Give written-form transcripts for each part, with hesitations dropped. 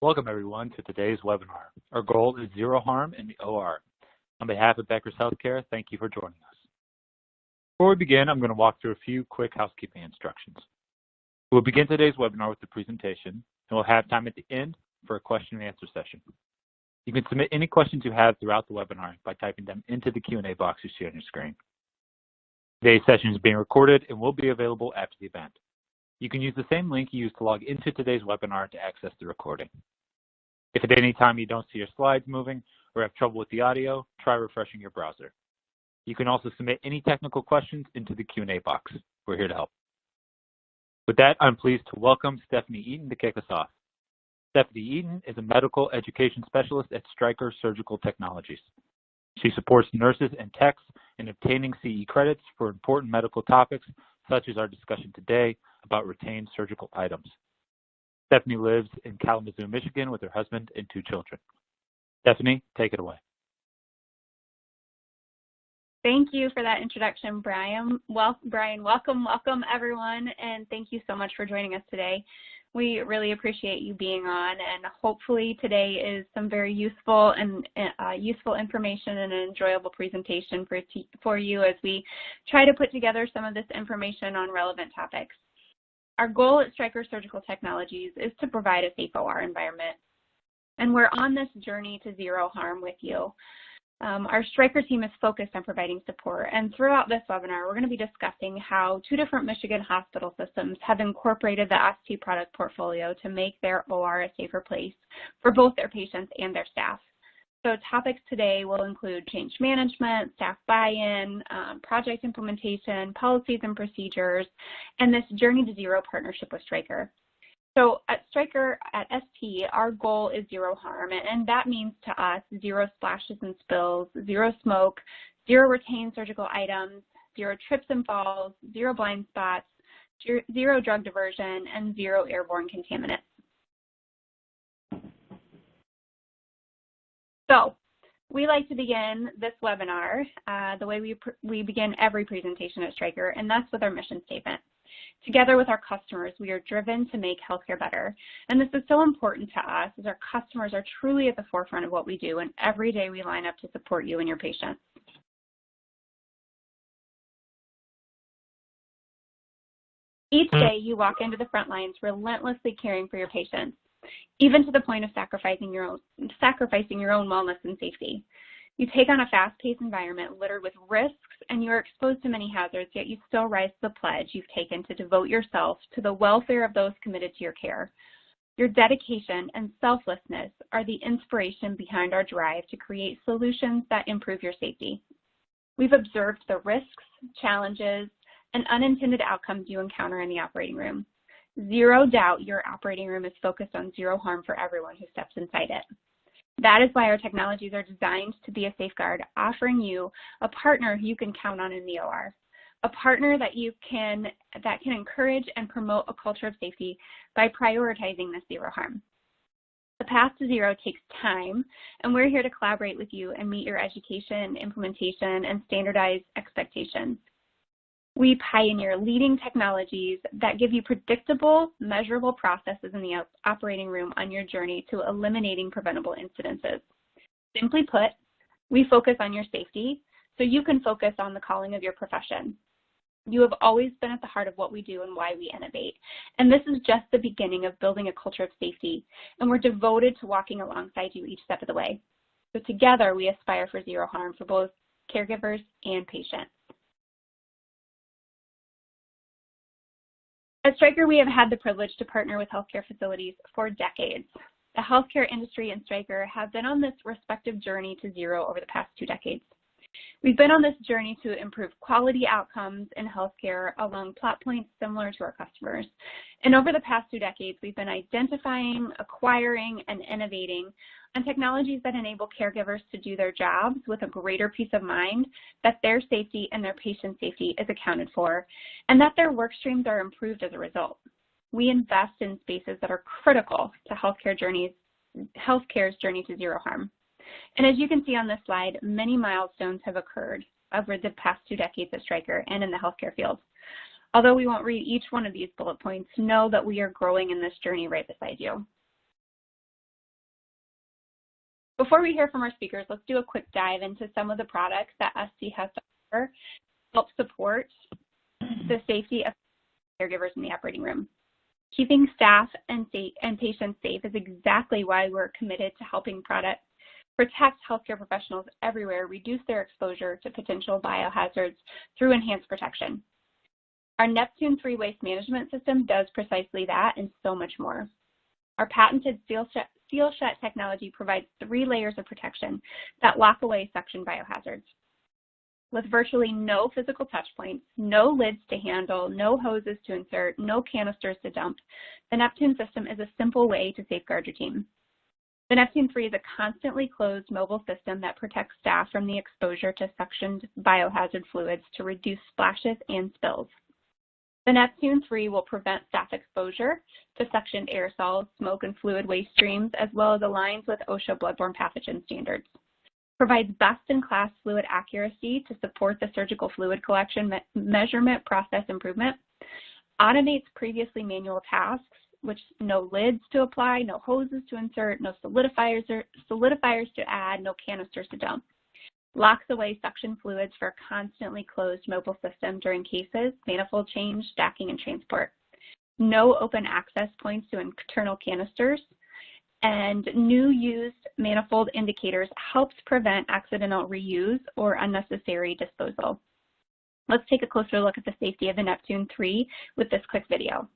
Welcome everyone to today's webinar. Our goal is zero harm in the OR. On behalf of Becker's Healthcare, thank you for joining us. Before we begin, I'm going to walk through a few quick housekeeping instructions. We'll begin today's webinar with the presentation, and we'll have time at the end for a question and answer session. You can submit any questions you have throughout the webinar by typing them into the Q&A box you see on your screen. Today's session is being recorded and will be available after the event. You can use the same link you used to log into today's webinar to access the recording. If at any time you don't see your slides moving or have trouble with the audio, try refreshing your browser. You can also submit any technical questions into the Q&A box. We're here to help. With that, I'm pleased to welcome Stephanie Eaton to kick us off. Stephanie Eaton is a medical education specialist at Stryker Surgical Technologies. She supports nurses and techs in obtaining CE credits for important medical topics, such as our discussion today about retained surgical items. Stephanie lives in Kalamazoo, Michigan with her husband and 2 children. Stephanie, take it away. Thank you for that introduction, Brian. Welcome everyone, and thank you so much for joining us today. We really appreciate you being on, and hopefully today is some very useful information and an enjoyable presentation for you as we try to put together some of this information on relevant topics. Our goal at Stryker Surgical Technologies is to provide a safe OR environment, and we're on this journey to zero harm with you. Our Stryker team is focused on providing support, and throughout this webinar, we're going to be discussing how 2 different Michigan hospital systems have incorporated the ST product portfolio to make their OR a safer place for both their patients and their staff. So topics today will include change management, staff buy-in, project implementation, policies and procedures, and this Journey to Zero partnership with Stryker. So at Stryker, at ST, our goal is zero harm, and that means to us 0 splashes and spills, 0 smoke, 0 retained surgical items, 0 trips and falls, 0 blind spots, 0 drug diversion, and 0 airborne contaminants. So we like to begin this webinar the way we begin every presentation at Stryker, and that's with our mission statement. Together with our customers, we are driven to make healthcare better. And this is so important to us as our customers are truly at the forefront of what we do, and every day we line up to support you and your patients. Each day you walk into the front lines relentlessly caring for your patients, even to the point of sacrificing your own wellness and safety. You take on a fast-paced environment littered with risks, and you are exposed to many hazards, yet you still rise to the pledge you've taken to devote yourself to the welfare of those committed to your care. Your dedication and selflessness are the inspiration behind our drive to create solutions that improve your safety. We've observed the risks, challenges, and unintended outcomes you encounter in the operating room. Zero doubt your operating room is focused on zero harm for everyone who steps inside it. That is why our technologies are designed to be a safeguard, offering you a partner you can count on in the OR, a partner that can encourage and promote a culture of safety by prioritizing this zero harm. The path to zero takes time, and we're here to collaborate with you and meet your education, implementation, and standardized expectations. We pioneer leading technologies that give you predictable, measurable processes in the operating room on your journey to eliminating preventable incidences. Simply put, we focus on your safety so you can focus on the calling of your profession. You have always been at the heart of what we do and why we innovate. And this is just the beginning of building a culture of safety, and we're devoted to walking alongside you each step of the way. So together, we aspire for zero harm for both caregivers and patients. At Stryker, we have had the privilege to partner with healthcare facilities for decades. The healthcare industry and Stryker have been on this respective journey to zero over the past 2 decades. We've been on this journey to improve quality outcomes in healthcare along plot points similar to our customers. And over the past 2 decades, we've been identifying, acquiring, and innovating on technologies that enable caregivers to do their jobs with a greater peace of mind that their safety and their patient safety is accounted for, and that their work streams are improved as a result. We invest in spaces that are critical to healthcare's journey to zero harm. And as you can see on this slide, many milestones have occurred over the past 2 decades at Stryker and in the healthcare field. Although we won't read each one of these bullet points, know that we are growing in this journey right beside you. Before we hear from our speakers, let's do a quick dive into some of the products that SC has to offer to help support the safety of caregivers in the operating room. Keeping staff and patients safe is exactly why we're committed to helping protect healthcare professionals everywhere reduce their exposure to potential biohazards through enhanced protection. Our Neptune 3 waste management system does precisely that and so much more. Our patented seal shut technology provides 3 layers of protection that lock away suction biohazards. With virtually no physical touch points, no lids to handle, no hoses to insert, no canisters to dump, the Neptune system is a simple way to safeguard your team. The Neptune 3 is a constantly closed mobile system that protects staff from the exposure to suctioned biohazard fluids to reduce splashes and spills. The Neptune 3 will prevent staff exposure to suctioned aerosols, smoke, and fluid waste streams, as well as aligns with OSHA bloodborne pathogen standards. Provides best-in-class fluid accuracy to support the surgical fluid collection measurement process improvement. Automates previously manual tasks, which no lids to apply, no hoses to insert, no solidifiers to add, no canisters to dump. Locks away suction fluids for a constantly closed mobile system during cases, manifold change, stacking, and transport. No open access points to internal canisters. And new used manifold indicators helps prevent accidental reuse or unnecessary disposal. Let's take a closer look at the safety of the Neptune 3 with this quick video.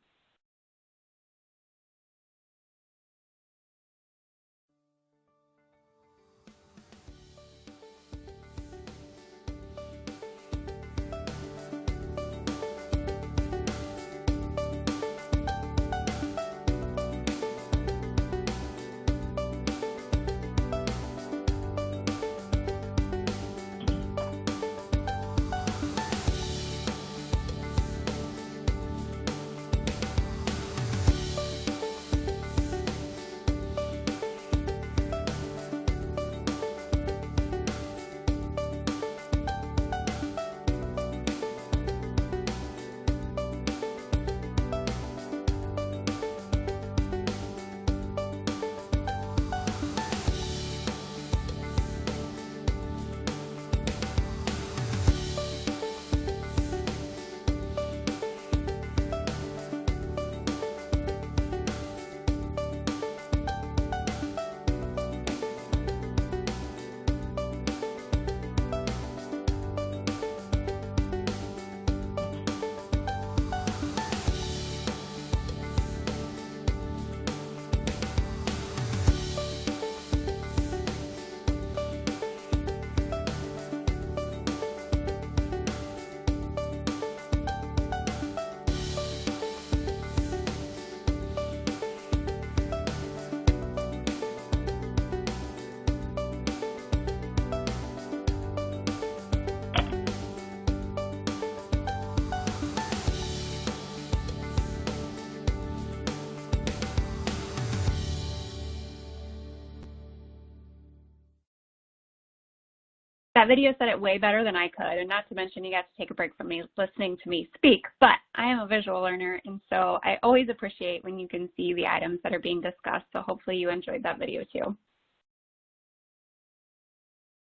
That video said it way better than I could, and not to mention you got to take a break from me listening to me speak, but I am a visual learner, and so I always appreciate when you can see the items that are being discussed, so hopefully you enjoyed that video too.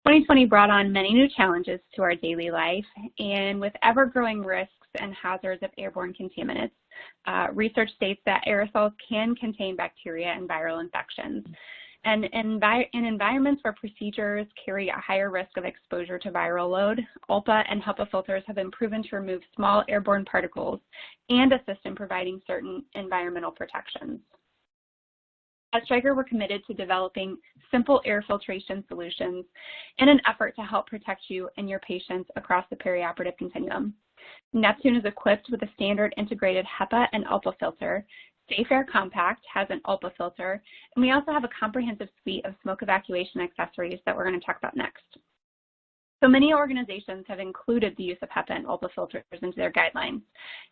2020 brought on many new challenges to our daily life, and with ever-growing risks and hazards of airborne contaminants, research states that aerosols can contain bacteria and viral infections. And in environments where procedures carry a higher risk of exposure to viral load, ULPA and HEPA filters have been proven to remove small airborne particles and assist in providing certain environmental protections. At Stryker, we're committed to developing simple air filtration solutions in an effort to help protect you and your patients across the perioperative continuum. Neptune is equipped with a standard integrated HEPA and ULPA filter. Safe Air Compact has an ULPA filter, and we also have a comprehensive suite of smoke evacuation accessories that we're going to talk about next. So many organizations have included the use of HEPA and ULPA filters into their guidelines.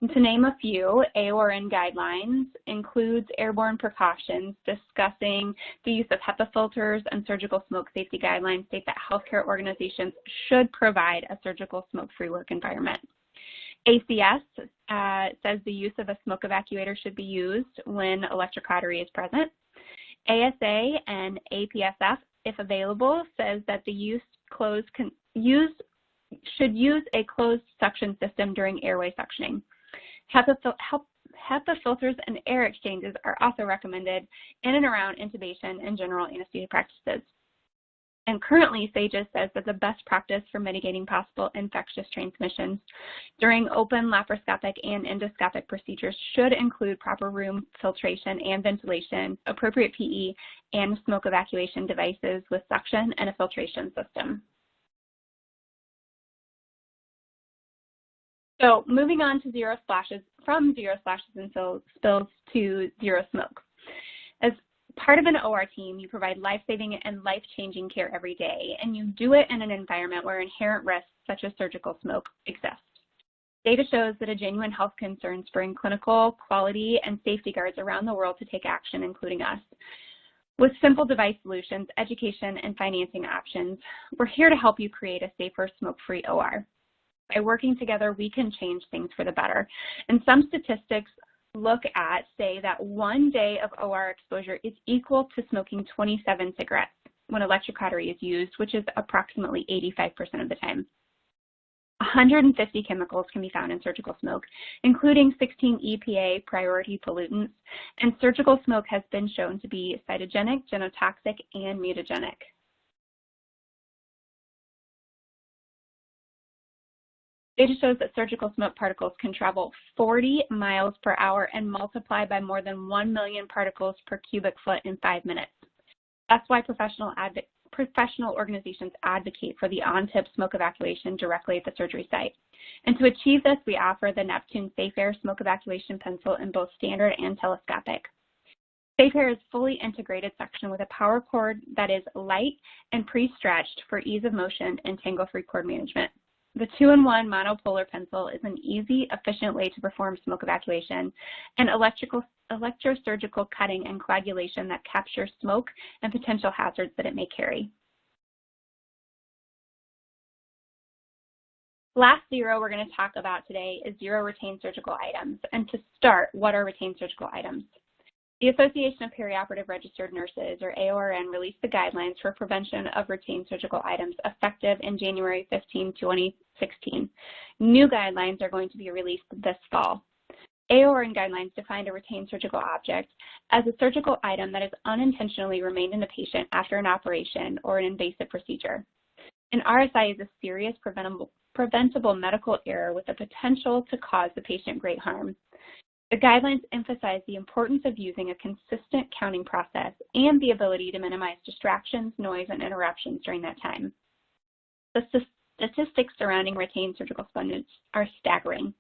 And to name a few, Aorn Guidelines includes airborne precautions discussing the use of HEPA filters, and surgical smoke safety guidelines state that healthcare organizations should provide a surgical smoke-free work environment. ACS says the use of a smoke evacuator should be used when electrocautery is present. ASA and APSF if available, says that the should use a closed suction system during airway suctioning. HEPA filters and air exchanges are also recommended in and around intubation and general anesthesia practices. And currently, SAGES says that the best practice for mitigating possible infectious transmissions during open laparoscopic and endoscopic procedures should include proper room filtration and ventilation, appropriate PE, and smoke evacuation devices with suction and a filtration system. So moving on to zero splashes, from zero splashes and spills to zero smoke. As part of an OR team, you provide life-saving and life-changing care every day, and you do it in an environment where inherent risks such as surgical smoke exist. Data shows that a genuine health concerns bring clinical, quality, and safety guards around the world to take action, including us. With simple device solutions, education, and financing options, we're here to help you create a safer, smoke-free OR. By working together, we can change things for the better. And some statistics say that 1 day of OR exposure is equal to smoking 27 cigarettes when electric cautery is used, which is approximately 85% of the time. 150 chemicals can be found in surgical smoke, including 16 EPA priority pollutants, and surgical smoke has been shown to be cytogenic, genotoxic, and mutagenic. Data shows that surgical smoke particles can travel 40 miles per hour and multiply by more than 1 million particles per cubic foot in 5 minutes. That's why professional organizations advocate for the on-tip smoke evacuation directly at the surgery site. And to achieve this, we offer the Neptune Safe Air smoke evacuation pencil in both standard and telescopic. Safe Air is fully integrated suction with a power cord that is light and pre-stretched for ease of motion and tangle-free cord management. The 2-in-1 monopolar pencil is an easy, efficient way to perform smoke evacuation and electrosurgical cutting and coagulation that captures smoke and potential hazards that it may carry. Last zero we're going to talk about today is zero retained surgical items. And to start, what are retained surgical items? The Association of Perioperative Registered Nurses, or AORN, released the guidelines for prevention of retained surgical items effective in January 15, 2016. New guidelines are going to be released this fall. Aorn Guidelines define a retained surgical object as a surgical item that has unintentionally remained in the patient after an operation or an invasive procedure. An RSI is a serious preventable medical error with the potential to cause the patient great harm. The guidelines emphasize the importance of using a consistent counting process and the ability to minimize distractions, noise, and interruptions during that time. The statistics surrounding retained surgical sponges are staggering.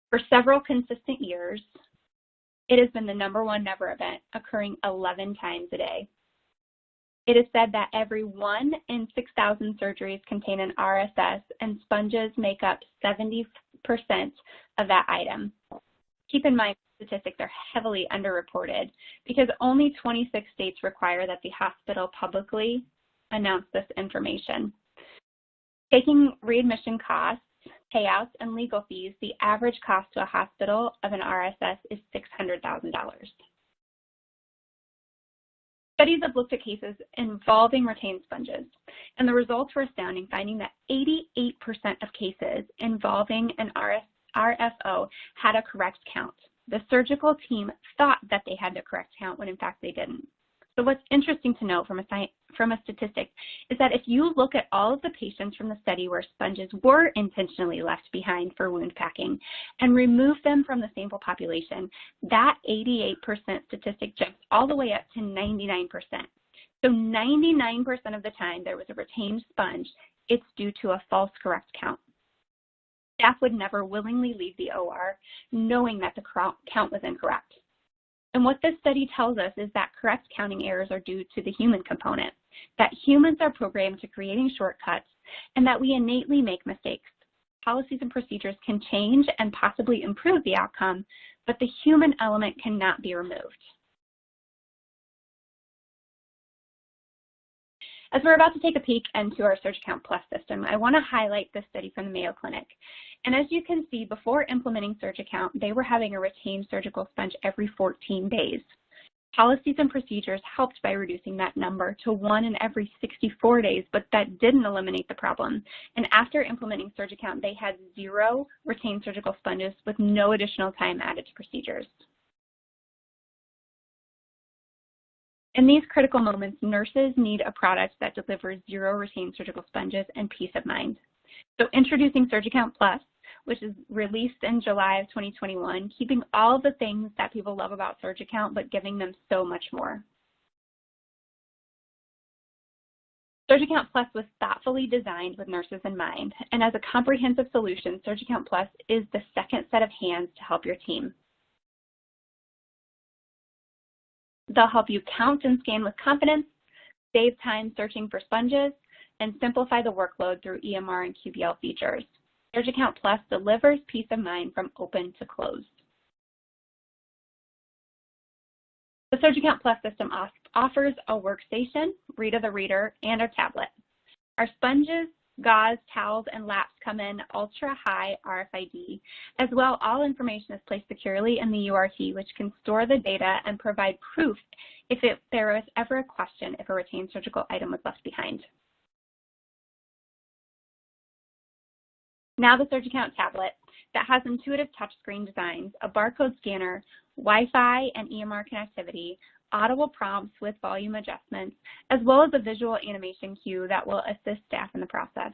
For several consistent years, it has been the #1 never event, occurring 11 times a day. It is said that every 1 in 6,000 surgeries contain an RSS, and sponges make up 70% of that item. Keep in mind, statistics are heavily underreported because only 26 states require that the hospital publicly announce this information. Taking readmission costs, payouts, and legal fees, the average cost to a hospital of an RSS is $600,000. Studies have looked at cases involving retained sponges, and the results were astounding, finding that 88% of cases involving an RFO had a correct count. The surgical team thought that they had the correct count when in fact they didn't. So what's interesting to note from a statistic is that if you look at all of the patients from the study where sponges were intentionally left behind for wound packing and remove them from the sample population, that 88% statistic jumps all the way up to 99%. So 99% of the time there was a retained sponge, it's due to a false correct count. Staff would never willingly leave the OR knowing that the count was incorrect. And what this study tells us is that correct counting errors are due to the human component, that humans are programmed to creating shortcuts, and that we innately make mistakes. Policies and procedures can change and possibly improve the outcome, but the human element cannot be removed. As we're about to take a peek into our SurgiCount Plus system, I want to highlight this study from the Mayo Clinic. And as you can see, before implementing SurgiCount, they were having a retained surgical sponge every 14 days. Policies and procedures helped by reducing that number to 1 in every 64 days, but that didn't eliminate the problem. And after implementing SurgiCount, they had 0 retained surgical sponges with no additional time added to procedures. In these critical moments, nurses need a product that delivers 0 retained surgical sponges and peace of mind. So introducing SurgiCount Plus, which is released in July of 2021, keeping all the things that people love about SurgiCount, but giving them so much more. SurgiCount Plus was thoughtfully designed with nurses in mind, and as a comprehensive solution, SurgiCount Plus is the second set of hands to help your team. They'll help you count and scan with confidence, save time searching for sponges, and simplify the workload through EMR and QBL features. SurgiCount Plus delivers peace of mind from open to closed. The SurgiCount Plus system offers a workstation, Read of the Reader, and a tablet. Our sponges, gauze, towels, and laps come in ultra-high RFID. As well, all information is placed securely in the URT, which can store the data and provide proof if there was ever a question if a retained surgical item was left behind. Now the SurgiCount tablet that has intuitive touchscreen designs, a barcode scanner, Wi-Fi and EMR connectivity, audible prompts with volume adjustments, as well as a visual animation cue that will assist staff in the process.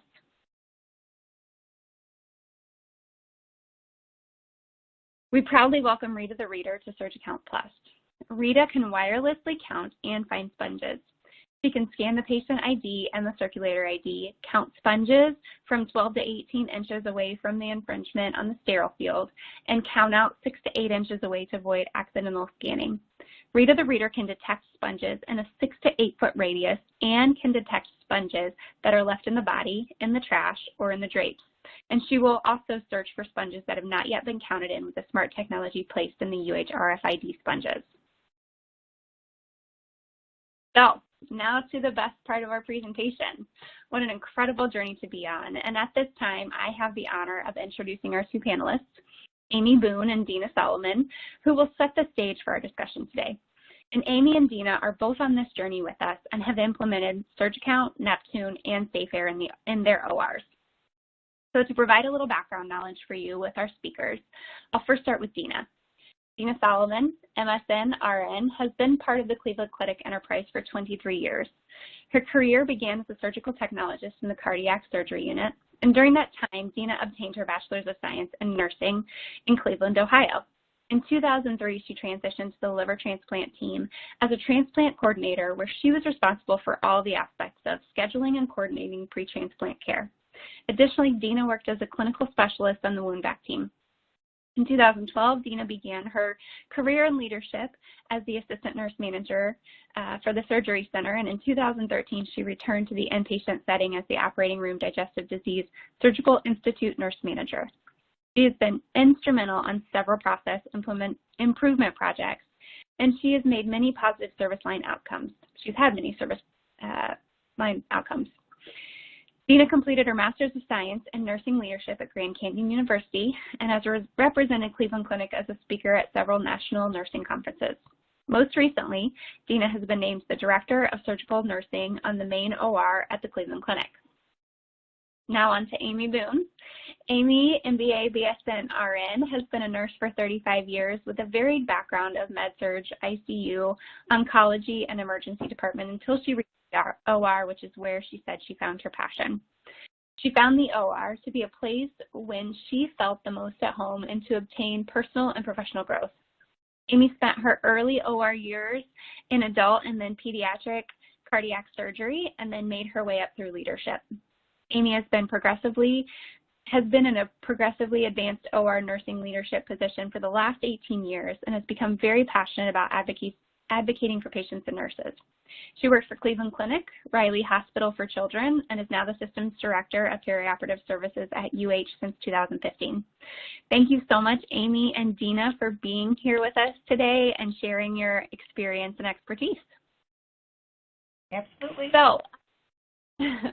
We proudly welcome Rita the Reader to SurgiCount Plus. Rita can wirelessly count and find sponges. She can scan the patient ID and the circulator ID, count sponges from 12 to 18 inches away from the infringement on the sterile field, and count out 6 to 8 inches away to avoid accidental scanning. Rita the Reader can detect sponges in a 6 to 8 foot radius and can detect sponges that are left in the body, in the trash, or in the drapes. And she will also search for sponges that have not yet been counted in with the smart technology placed in the RFID sponges. So, now to the best part of our presentation. What an incredible journey to be on. And at this time, I have the honor of introducing our 2 panelists, Amy Boone and Dina Solomon, who will set the stage for our discussion today. And Amy and Dina are both on this journey with us and have implemented SurgiCount, Neptune, and SafeAir in their ORs. So to provide a little background knowledge for you with our speakers, I'll first start with Dina. Dina Solomon, MSN RN, has been part of the Cleveland Clinic enterprise for 23 years. Her career began as a surgical technologist in the cardiac surgery unit, and during that time, Dina obtained her Bachelor's of Science in Nursing in Cleveland, Ohio. In 2003, she transitioned to the liver transplant team as a transplant coordinator, where she was responsible for all the aspects of scheduling and coordinating pre-transplant care. Additionally, Dina worked as a clinical specialist on the wound vac team. In 2012, Dina began her career in leadership as the assistant nurse manager for the surgery center, and in 2013, she returned to the inpatient setting as the operating room digestive disease surgical institute nurse manager. She has been instrumental on several process improvement projects, and she has made many positive service line outcomes. She's had many service line outcomes. Dina completed her Master's of Science in Nursing Leadership at Grand Canyon University and has represented Cleveland Clinic as a speaker at several national nursing conferences. Most recently, Dina has been named the Director of Surgical Nursing on the main OR at the Cleveland Clinic. Now on to Amy Boone. Amy, MBA, BSN, RN, has been a nurse for 35 years with a varied background of med-surg, ICU, oncology, and emergency department until she reached OR, which is where she said she found her passion. She found the OR to be a place when she felt the most at home and to obtain personal and professional growth. Amy spent her early OR years in adult and then pediatric cardiac surgery and then made her way up through leadership. Amy has been in a progressively advanced OR nursing leadership position for the last 18 years and has become very passionate about advocating for patients and nurses. She works for Cleveland Clinic, Riley Hospital for Children, and is now the Systems Director of Perioperative Services at UH since 2015. Thank you so much, Amy and Dina, for being here with us today and sharing your experience and expertise. Absolutely. So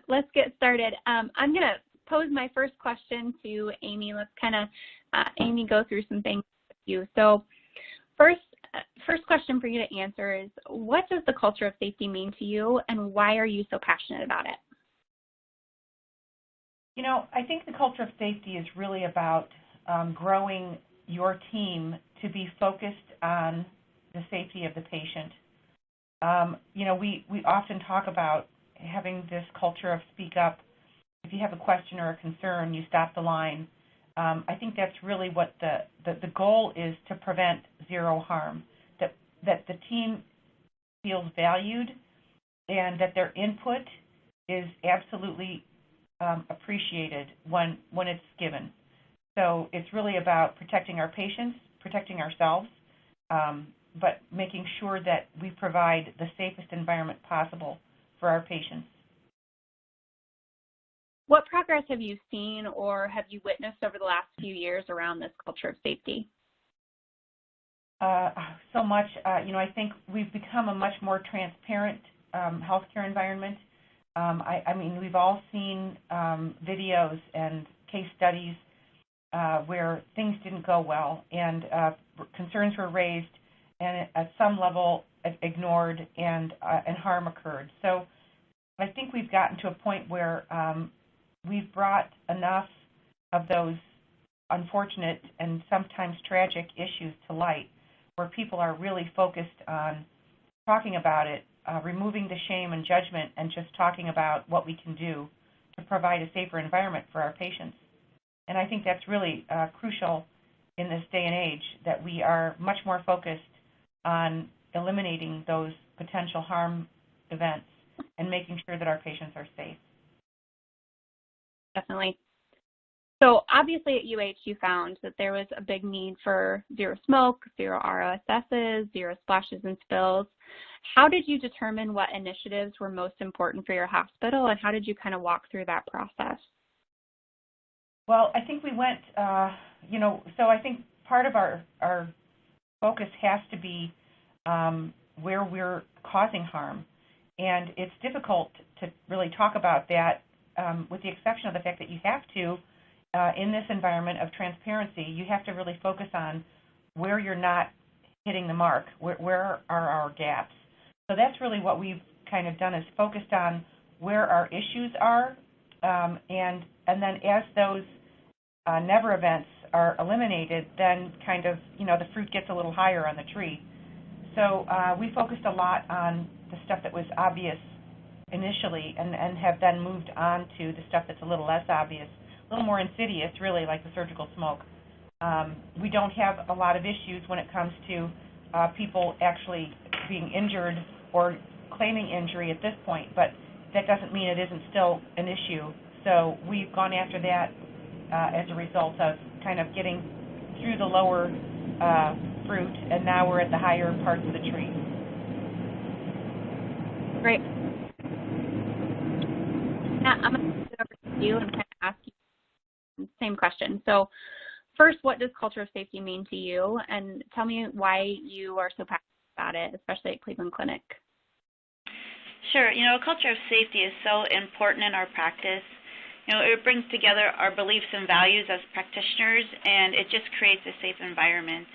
let's get started. I'm going to pose my first question to Amy. Let's kind of, Amy, go through some things with you. So first, first question for you to answer is, what does the culture of safety mean to you, and why are you so passionate about it? You know, I think the culture of safety is really about growing your team to be focused on the safety of the patient. You know, we often talk about having this culture of speak up. If you have a question or a concern, you stop the line. I think that's really what the goal is, to prevent zero harm, that the team feels valued and that their input is absolutely appreciated when it's given. So it's really about protecting our patients, protecting ourselves, but making sure that we provide the safest environment possible for our patients. What progress have you seen or have you witnessed over the last few years around this culture of safety? So much. You know, I think we've become a much more transparent healthcare environment. I mean, we've all seen videos and case studies where things didn't go well and concerns were raised and at some level ignored and harm occurred. So I think we've gotten to a point where we've brought enough of those unfortunate and sometimes tragic issues to light, where people are really focused on talking about it, removing the shame and judgment, and just talking about what we can do to provide a safer environment for our patients. And I think that's really crucial in this day and age, that we are much more focused on eliminating those potential harm events and making sure that our patients are safe. Definitely. So obviously at UH you found that there was a big need for zero smoke, zero ROSSs, zero splashes and spills. How did you determine what initiatives were most important for your hospital, and how did you kind of walk through that process? Well, I think we went, you know, so I think part of our focus has to be where we're causing harm. And it's difficult to really talk about that with the exception of the fact that you have to, in this environment of transparency, you have to really focus on where you're not hitting the mark, where are our gaps. So that's really what we've kind of done, is focused on where our issues are, and then as those never events are eliminated, then kind of, you know, the fruit gets a little higher on the tree. So we focused a lot on the stuff that was obvious initially and have then moved on to the stuff that's a little less obvious, a little more insidious, really, like the surgical smoke. We don't have a lot of issues when it comes to people actually being injured or claiming injury at this point, but that doesn't mean it isn't still an issue. So we've gone after that as a result of kind of getting through the lower fruit, and now we're at the higher parts of the tree. Great. Now, I'm going to turn it over to you and kind of ask you the same question. So first, what does culture of safety mean to you? And tell me why you are so passionate about it, especially at Cleveland Clinic. Sure. You know, a culture of safety is so important in our practice. You know, it brings together our beliefs and values as practitioners, and it just creates a safe environment.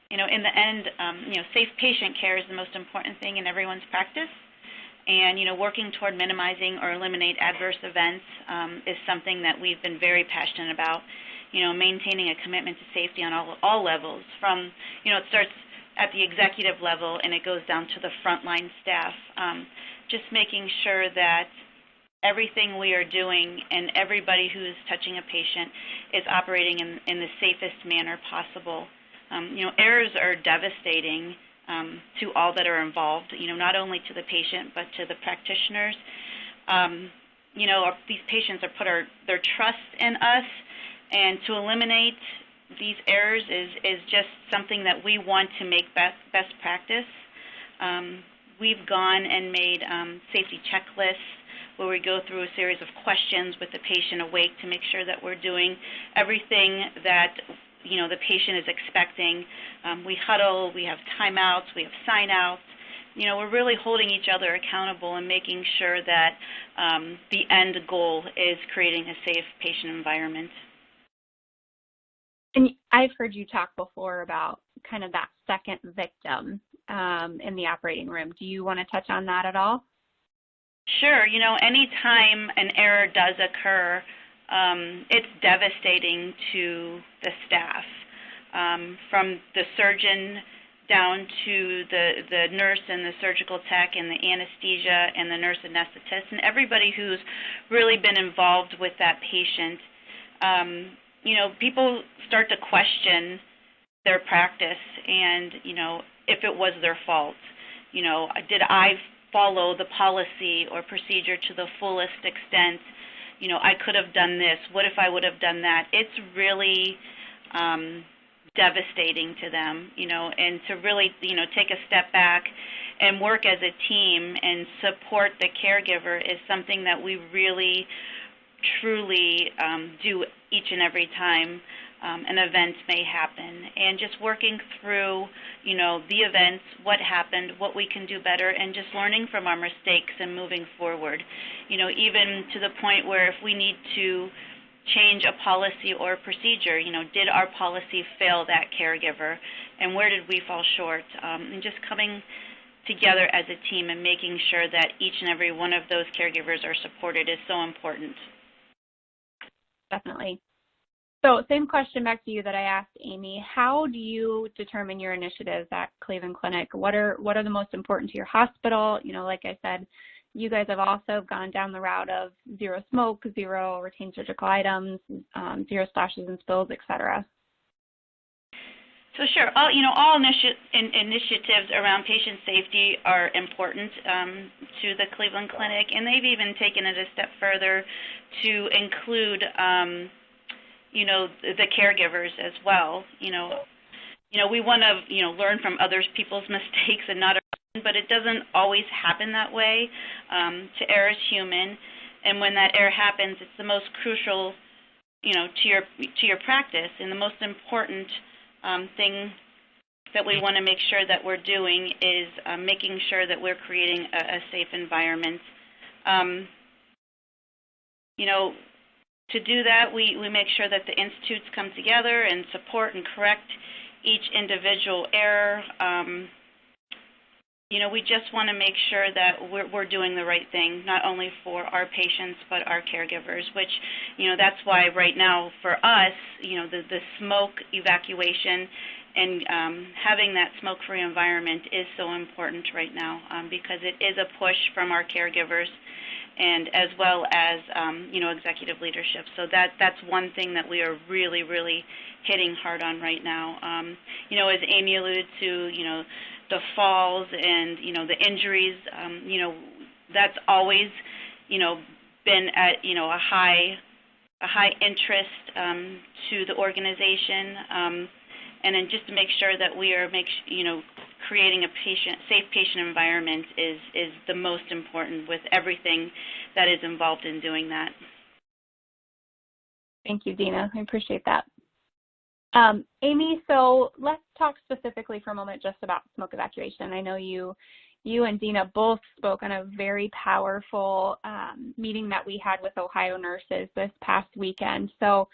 You know, in the end, you know, safe patient care is the most important thing in everyone's practice. And, you know, working toward minimizing or eliminate adverse events is something that we've been very passionate about. You know, maintaining a commitment to safety on all levels. From, you know, it starts at the executive level and it goes down to the frontline staff. Just making sure that everything we are doing and everybody who is touching a patient is operating in the safest manner possible. You know, errors are devastating to all that are involved, you know, not only to the patient but to the practitioners. You know, these patients have put their trust in us, and to eliminate these errors is just something that we want to make best practice. We've gone and made safety checklists where we go through a series of questions with the patient awake to make sure that we're doing everything that, you know, the patient is expecting. We huddle, we have timeouts, we have sign-outs. You know, we're really holding each other accountable and making sure that the end goal is creating a safe patient environment. And I've heard you talk before about kind of that second victim in the operating room. Do you want to touch on that at all? Sure. Anytime an error does occur, it's devastating to the staff, from the surgeon down to the nurse and the surgical tech and the anesthesia and the nurse anesthetist and everybody who's really been involved with that patient. People start to question their practice and, if it was their fault. Did I follow the policy or procedure to the fullest extent? I could have done this. What if I would have done that? It's really devastating to them, and to really, take a step back and work as a team and support the caregiver is something that we really, truly do each and every time an event may happen. And just working through, the events, what happened, what we can do better, and just learning from our mistakes and moving forward. Even to the point where if we need to change a policy or a procedure, did our policy fail that caregiver, and where did we fall short? And just coming together as a team and making sure that each and every one of those caregivers are supported is so important. Definitely. So same question back to you that I asked Amy. How do you determine your initiatives at Cleveland Clinic? What are the most important to your hospital? Like I said, you guys have also gone down the route of zero smoke, zero retained surgical items, zero splashes and spills, et cetera. So sure, all initiatives around patient safety are important to the Cleveland Clinic, and they've even taken it a step further to include, the caregivers as well. We want to, learn from other people's mistakes and not our own, but it doesn't always happen that way. To err is human, and when that error happens, it's the most crucial, to your practice, and the most important thing that we want to make sure that we're doing is making sure that we're creating a safe environment. To do that, we make sure that the institutes come together and support and correct each individual error. We just want to make sure that we're doing the right thing, not only for our patients but our caregivers, which, that's why right now for us, the smoke evacuation and having that smoke-free environment is so important right now because it is a push from our caregivers and as well as, executive leadership. So that's one thing that we are really, really hitting hard on right now. As Amy alluded to, the falls and, the injuries, that's always, been at, a high interest to the organization. And then just to make sure that we are, creating a safe patient environment is the most important with everything that is involved in doing that. Thank you, Dina. I appreciate that. Amy, so let's talk specifically for a moment just about smoke evacuation. I know you and Dina both spoke on a very powerful meeting that we had with Ohio nurses this past weekend. So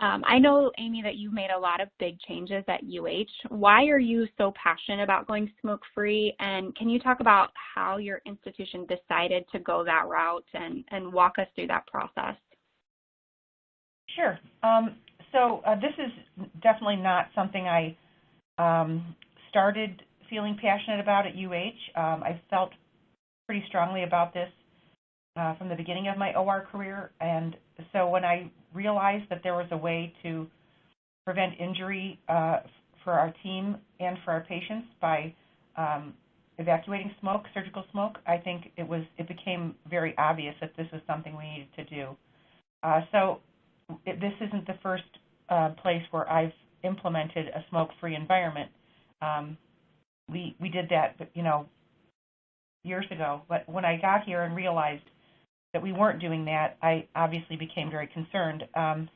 I know, Amy, that you've made a lot of big changes at UH. Why are you so passionate about going smoke-free? And can you talk about how your institution decided to go that route and walk us through that process? Sure. So this is definitely not something I started feeling passionate about at UH. I felt pretty strongly about this from the beginning of my OR career, and so when I realized that there was a way to prevent injury for our team and for our patients by evacuating smoke, surgical smoke, I think it became very obvious that this was something we needed to do. This isn't the first place where I've implemented a smoke-free environment. We did that, years ago. But when I got here and realized that we weren't doing that, I obviously became very concerned.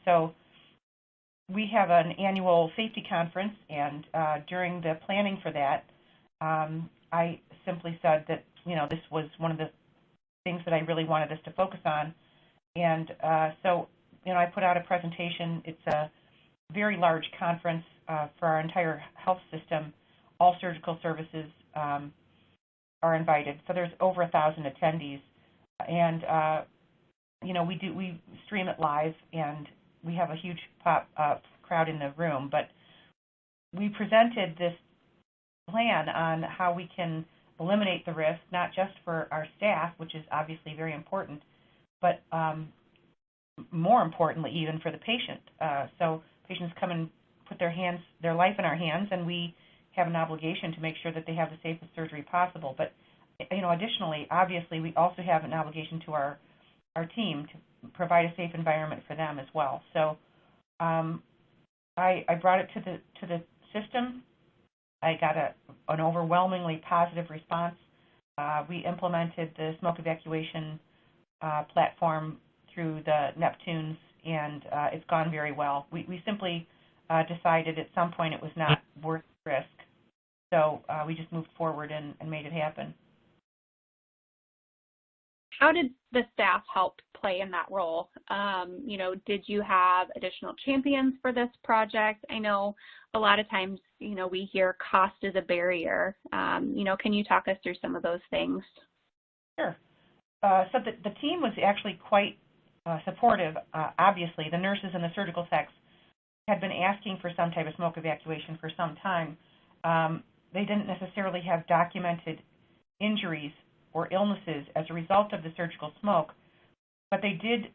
So we have an annual safety conference, and during the planning for that, I simply said that, this was one of the things that I really wanted us to focus on. And so I put out a presentation. It's a very large conference for our entire health system. All surgical services are invited, so there's over 1,000 attendees, and we stream it live, and we have a huge crowd in the room. But we presented this plan on how we can eliminate the risk, not just for our staff, which is obviously very important, but more importantly, even for the patient. So patients come and put their life in our hands, and we have an obligation to make sure that they have the safest surgery possible. But additionally, obviously, we also have an obligation to our team to provide a safe environment for them as well. So I brought it to the system. I got an overwhelmingly positive response. We implemented the smoke evacuation platform through the Neptunes, and it's gone very well. We simply decided at some point it was not worth the risk, so we just moved forward and made it happen. How did the staff help play in that role? Did you have additional champions for this project? I know a lot of times, we hear cost is a barrier. Can you talk us through some of those things? Sure. So the team was actually quite supportive. Obviously, the nurses and the surgical techs had been asking for some type of smoke evacuation for some time. They didn't necessarily have documented injuries or illnesses as a result of the surgical smoke, but they did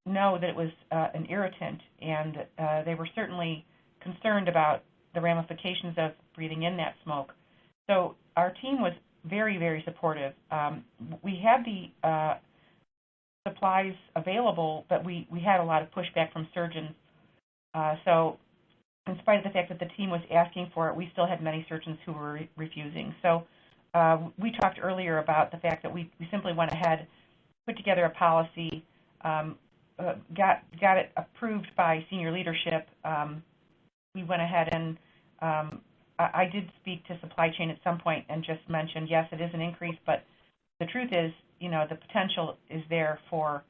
know that it was an irritant, and they were certainly concerned about the ramifications of breathing in that smoke. So our team was very, very supportive. We had the supplies available, but we had a lot of pushback from surgeons. So in spite of the fact that the team was asking for it, we still had many surgeons who were refusing. So we talked earlier about the fact that we simply went ahead, put together a policy, got it approved by senior leadership. We went ahead and I did speak to supply chain at some point and just mentioned, yes, it is an increase, but the truth is, the potential is there for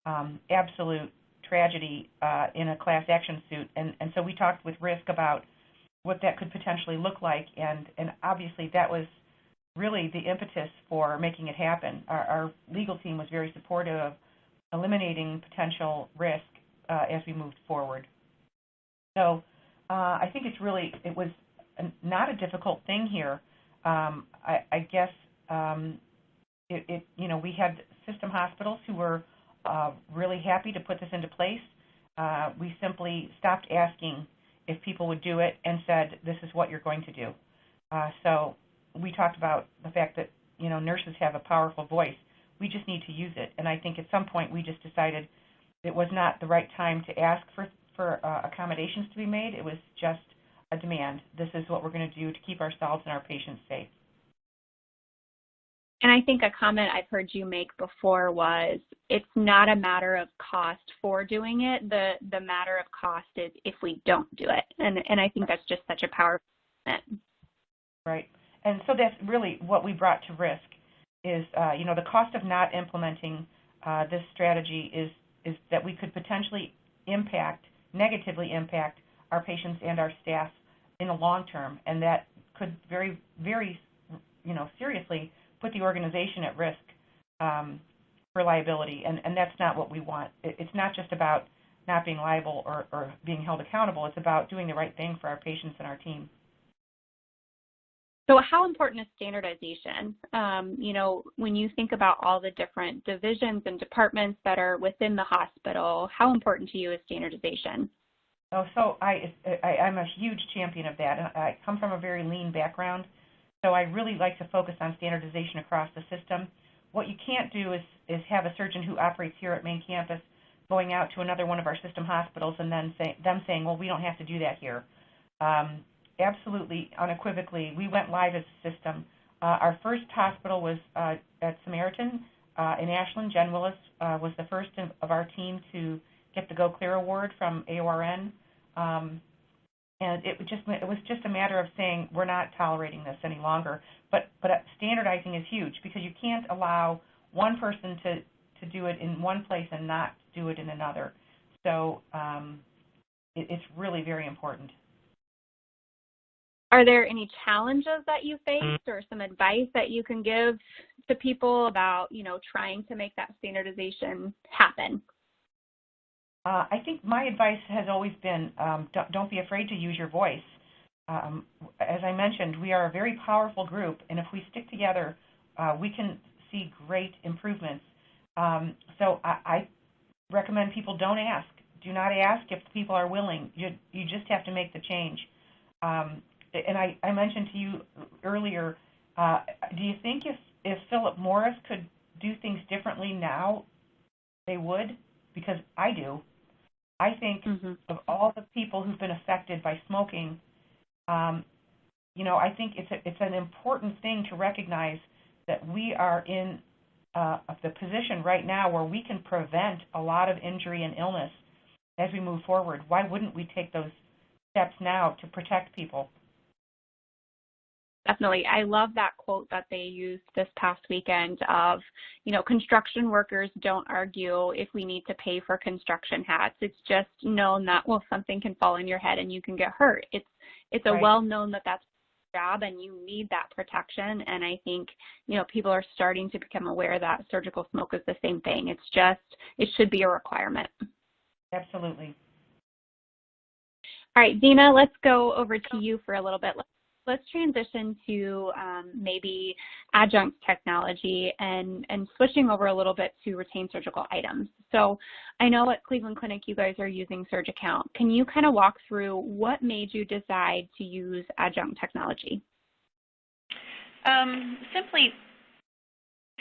absolute tragedy in a class action suit. And so we talked with RISC about what that could potentially look like, and obviously that was really the impetus for making it happen. Our legal team was very supportive of eliminating potential risk as we moved forward. So I think it was not a difficult thing here. I guess we had system hospitals who were really happy to put this into place. We simply stopped asking if people would do it and said, this is what you're going to do. So we talked about the fact that, nurses have a powerful voice. We just need to use it. And I think at some point we just decided it was not the right time to ask for accommodations to be made. It was just a demand. This is what we're going to do to keep ourselves and our patients safe. And I think a comment I've heard you make before was it's not a matter of cost for doing it. The matter of cost is if we don't do it. And I think that's just such a powerful comment. Right. And so that's really what we brought to RISC is, the cost of not implementing this strategy is that we could potentially negatively impact our patients and our staff in the long term, and that could very, very, seriously put the organization at risk for liability, and that's not what we want. It's not just about not being liable or being held accountable. It's about doing the right thing for our patients and our team. So how important is standardization? When you think about all the different divisions and departments that are within the hospital, how important to you is standardization? Oh, so I'm a huge champion of that. I come from a very lean background, so I really like to focus on standardization across the system. What you can't do is have a surgeon who operates here at main campus going out to another one of our system hospitals and then saying, well, we don't have to do that here. Absolutely, unequivocally, we went live as a system. Our first hospital was at Samaritan in Ashland. Jen Willis was the first of our team to get the Go Clear Award from Aorn. And it was just a matter of saying we're not tolerating this any longer. But standardizing is huge because you can't allow one person to do it in one place and not do it in another. So it's really very important. Are there any challenges that you faced or some advice that you can give to people about, trying to make that standardization happen? I think my advice has always been don't be afraid to use your voice. As I mentioned, we are a very powerful group, and if we stick together, we can see great improvements. So I recommend people don't ask. Do not ask if people are willing. You just have to make the change. And I mentioned to you earlier, do you think if Philip Morris could do things differently now, they would? Because I do. I think of all the people who've been affected by smoking, I think it's an important thing to recognize that we are in the position right now where we can prevent a lot of injury and illness as we move forward. Why wouldn't we take those steps now to protect people? Definitely. I love that quote that they used this past weekend of, construction workers don't argue if we need to pay for construction hats. It's just known that, something can fall on your head and you can get hurt. It's a well-known that that's your job and you need that protection. And I think, people are starting to become aware that surgical smoke is the same thing. It should be a requirement. Absolutely. All right, Dina, let's go over to you for a little bit. Let's transition to maybe adjunct technology and switching over a little bit to retained surgical items. So I know at Cleveland Clinic you guys are using SurgAccount. Can you kind of walk through what made you decide to use adjunct technology? Simply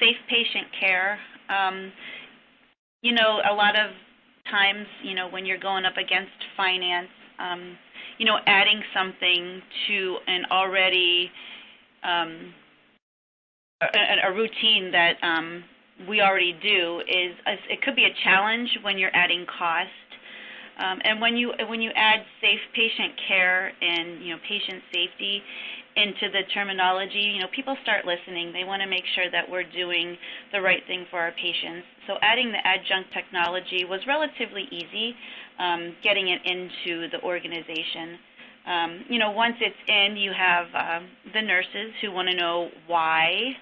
safe patient care. A lot of times, when you're going up against finance, adding something to an already a routine that we already do it could be a challenge when you're adding cost. And when you add safe patient care and patient safety into the terminology, people start listening. They want to make sure that we're doing the right thing for our patients. So adding the adjunct technology was relatively easy, getting it into the organization. Once it's in, you have the nurses who want to know why,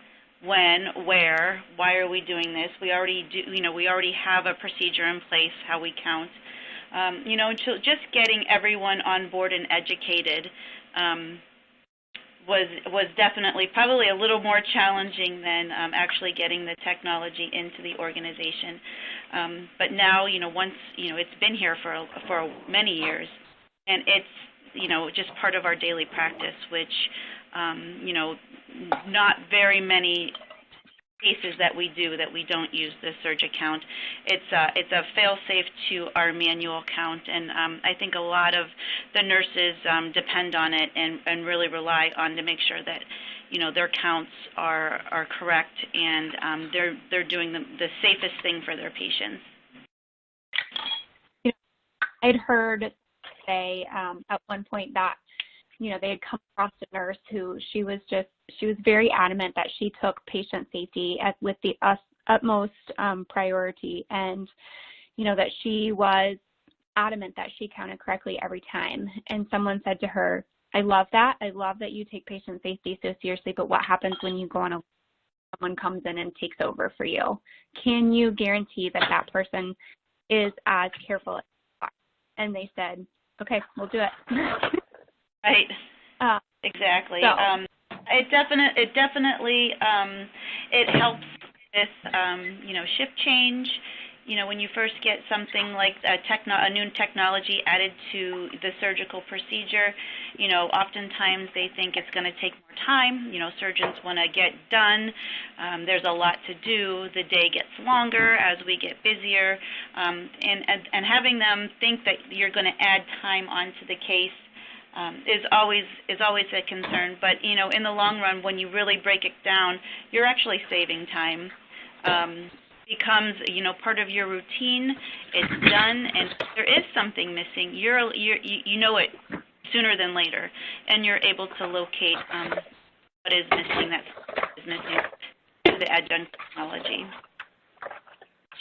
when, where, why are we doing this? We already do. We already have a procedure in place, how we count. Just getting everyone on board and educated was definitely probably a little more challenging than actually getting the technology into the organization. But now, once it's been here for many years, and it's just part of our daily practice, which not very many cases that we don't use the SurgAccount. It's a fail-safe to our manual count, and I think a lot of the nurses depend on it and really rely on to make sure that their counts are correct and they're doing the safest thing for their patients. I'd heard say at one point that they had come across a nurse who she was very adamant that she took patient safety with the utmost priority, and that she was adamant that she counted correctly every time. And someone said to her, I love that you take patient safety so seriously, but what happens when you go on someone comes in and takes over for you? Can you guarantee that person is as careful as you are? And they said, okay, we'll do it. Right. Exactly. So, it definitely it helps with shift change. When you first get something like a new technology added to the surgical procedure, oftentimes they think it's going to take more time. Surgeons want to get done. There's a lot to do. The day gets longer as we get busier, and having them think that you're going to add time onto the case is always a concern. But in the long run, when you really break it down, you're actually saving time. Becomes part of your routine. It's done, and if there is something missing, you know it sooner than later, and you're able to locate what is missing. That is missing through the adjunct technology.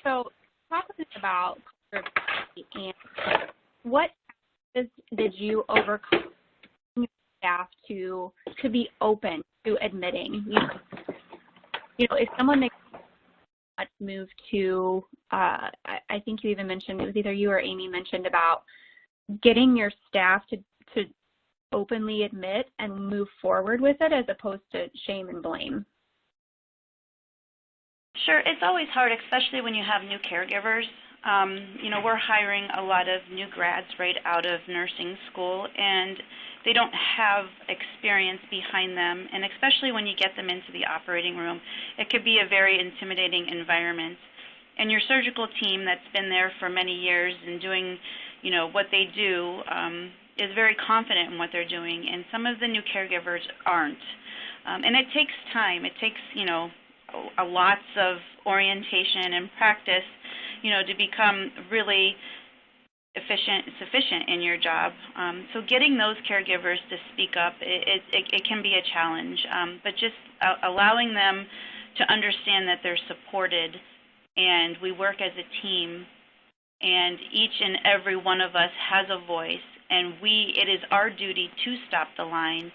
So talk to us about and what did you overcome your staff to be open to admitting? If someone makes a move to, I think you even mentioned, it was either you or Amy mentioned about getting your staff to openly admit and move forward with it as opposed to shame and blame. Sure, it's always hard, especially when you have new caregivers. We're hiring a lot of new grads right out of nursing school, and they don't have experience behind them, and especially when you get them into the operating room, it could be a very intimidating environment. And your surgical team that's been there for many years and doing, what they do is very confident in what they're doing, and some of the new caregivers aren't. And it takes time. It takes, a lots of orientation and practice, to become really sufficient in your job. So getting those caregivers to speak up, it can be a challenge, but just allowing them to understand that they're supported and we work as a team, and each and every one of us has a voice, and it is our duty to stop the line.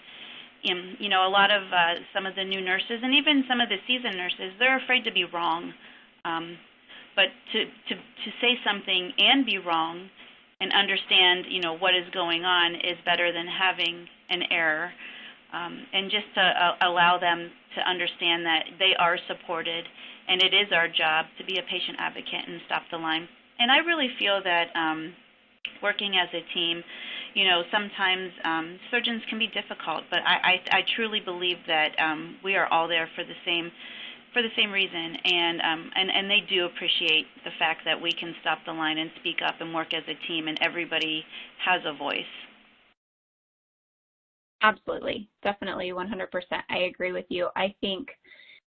A lot of some of the new nurses and even some of the seasoned nurses, they're afraid to be wrong. But to say something and be wrong and understand, what is going on is better than having an error. And just to allow them to understand that they are supported, and it is our job to be a patient advocate and stop the line. And I really feel that working as a team, sometimes surgeons can be difficult, but I truly believe that we are all there for the same reason, and they do appreciate the fact that we can stop the line and speak up and work as a team, and everybody has a voice. Absolutely, definitely, 100%. I agree with you. I think,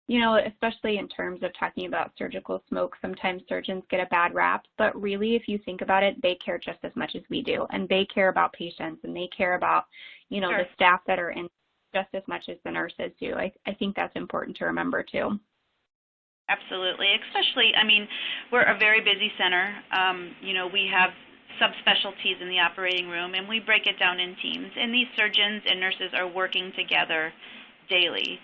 especially in terms of talking about surgical smoke, sometimes surgeons get a bad rap, but really, if you think about it, they care just as much as we do, and they care about patients, and they care about, Sure. the staff that are in just as much as the nurses do. I think that's important to remember, too. Absolutely, especially, we're a very busy center. We have subspecialties in the operating room, and we break it down in teams, and these surgeons and nurses are working together daily.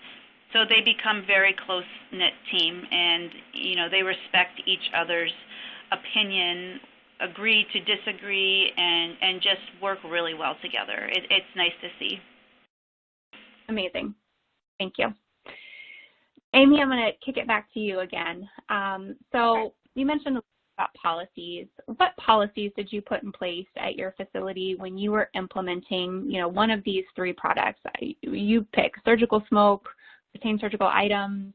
So they become very close-knit team, and, they respect each other's opinion, agree to disagree, and just work really well together. It's nice to see. Amazing. Thank you. Amy, I'm going to kick it back to you again. So you mentioned about policies. What policies did you put in place at your facility when you were implementing, one of these three products? You pick surgical smoke, retained surgical items,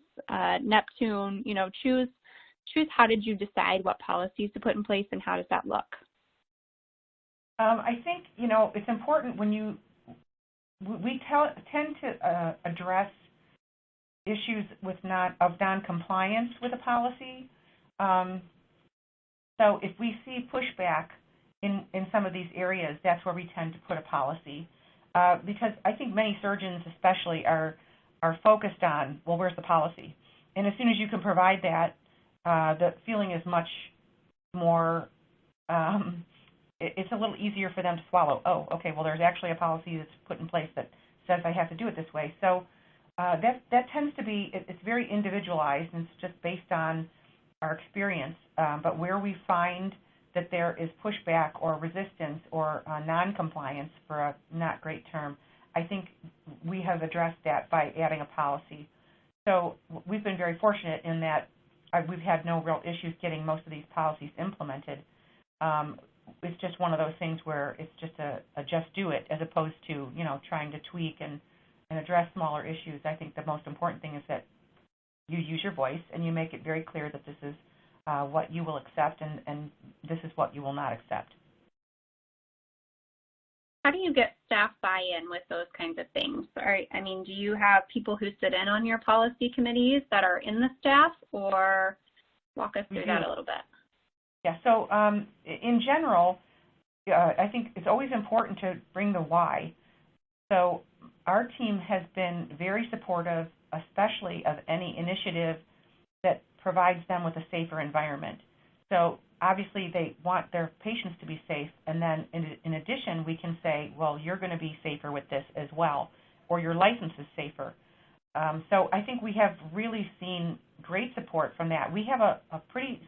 Neptune, choose how did you decide what policies to put in place, and how does that look? I think, it's important when we tend to address issues of non-compliance with a policy. So if we see pushback in some of these areas, that's where we tend to put a policy. Because I think many surgeons especially are focused on, well, where's the policy? And as soon as you can provide that, the feeling is much more, it's a little easier for them to swallow. Oh, okay, well, there's actually a policy that's put in place that says I have to do it this way. So that tends to be, it's very individualized, and it's just based on our experience. But where we find that there is pushback or resistance or non-compliance, for a not great term, I think we have addressed that by adding a policy. So we've been very fortunate in that we've had no real issues getting most of these policies implemented. It's just one of those things where it's just a just do it, as opposed to, trying to tweak and address smaller issues. I think the most important thing is that you use your voice and you make it very clear that this is what you will accept and this is what you will not accept. How do you get staff buy-in with those kinds of things? Do you have people who sit in on your policy committees that are in the staff, or walk us through that a little bit? Yeah, so in general, I think it's always important to bring the why. So our team has been very supportive, especially of any initiative that provides them with a safer environment. So obviously they want their patients to be safe, and then in addition, we can say, well, you're going to be safer with this as well, or your license is safer. So I think we have really seen great support from that. We have a pretty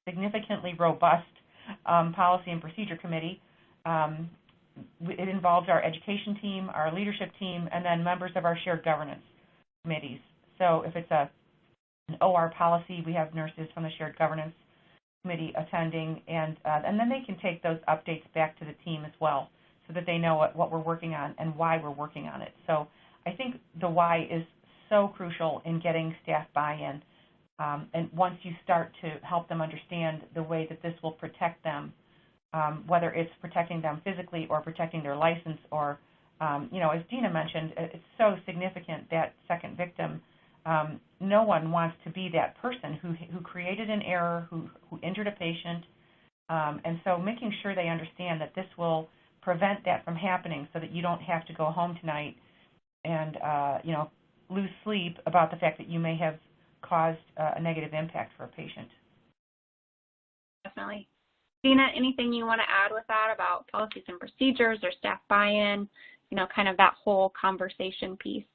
significantly robust policy and procedure committee. It involves our education team, our leadership team, and then members of our shared governance committees. So if it's an OR policy, we have nurses from the shared governance committee attending, and then they can take those updates back to the team as well, so that they know what we're working on and why we're working on it. So I think the why is so crucial in getting staff buy-in, and once you start to help them understand the way that this will protect them, whether it's protecting them physically or protecting their license, or as Dina mentioned, it's so significant, that second victim. No one wants to be that person who created an error, who injured a patient, and so making sure they understand that this will prevent that from happening, so that you don't have to go home tonight and lose sleep about the fact that you may have caused a negative impact for a patient. Definitely. Dina, anything you want to add with that about policies and procedures or staff buy-in, kind of that whole conversation piece?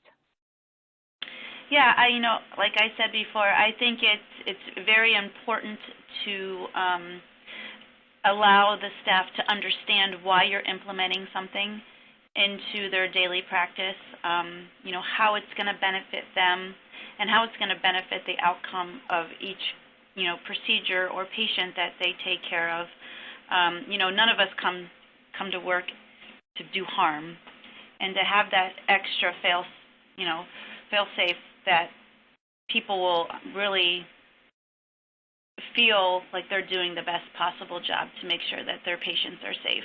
Yeah, like I said before, I think it's very important to allow the staff to understand why you're implementing something into their daily practice, how it's going to benefit them and how it's going to benefit the outcome of each, procedure or patient that they take care of. None of us come to work to do harm, and to have that extra fail-safe that people will really feel like they're doing the best possible job to make sure that their patients are safe.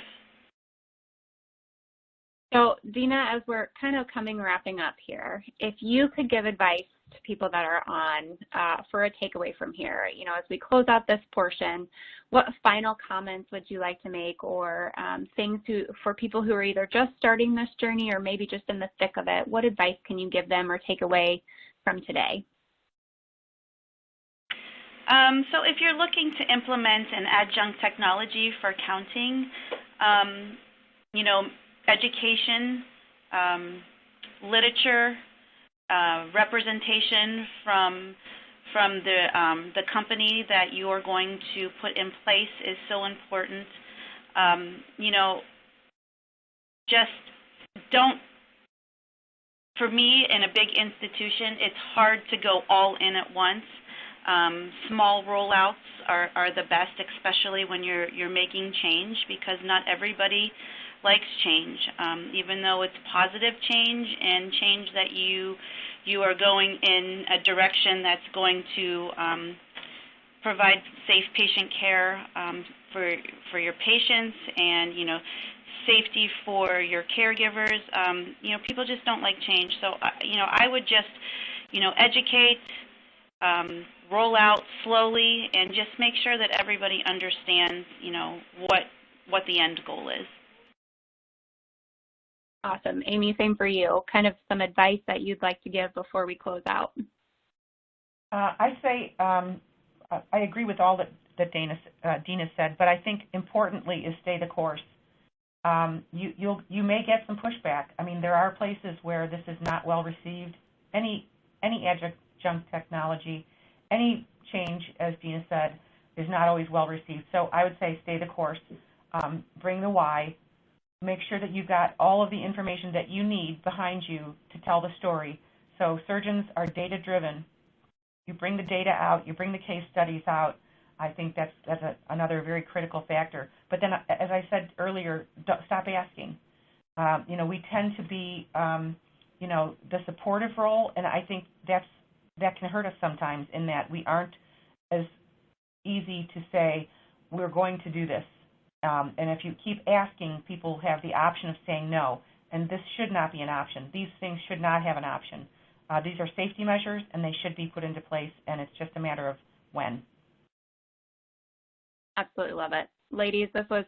So, Dina, as we're kind of wrapping up here, if you could give advice to people that are on for a takeaway from here, as we close out this portion, what final comments would you like to make, or things for people who are either just starting this journey or maybe just in the thick of it? What advice can you give them or take away from today? So if you're looking to implement an adjunct technology for counting, education, literature, representation from the company that you are going to put in place is so important. Just don't. For me, in a big institution, it's hard to go all in at once. Small rollouts are the best, especially when you're making change, because not everybody likes change. Even though it's positive change and change that you are going in a direction that's going to provide safe patient care for your patients, and safety for your caregivers. People just don't like change. So I would just educate, roll out slowly, and just make sure that everybody understands what the end goal is. Awesome. Amy, same for you. Kind of some advice that you'd like to give before we close out. I say I agree with all that Dina said, but I think importantly is stay the course. You may get some pushback. I mean, there are places where this is not well received. Any adjunct technology, any change, as Dina said, is not always well received. So I would say stay the course. Bring the why. Make sure that you've got all of the information that you need behind you to tell the story. So surgeons are data-driven. You bring the data out. You bring the case studies out. I think that's another very critical factor. But then, as I said earlier, stop asking. We tend to be, the supportive role, and I think that can hurt us sometimes, in that we aren't as easy to say, we're going to do this. And if you keep asking, people have the option of saying no, and this should not be an option. These things should not have an option. These are safety measures, and they should be put into place, and it's just a matter of when. Absolutely love it. Ladies, this was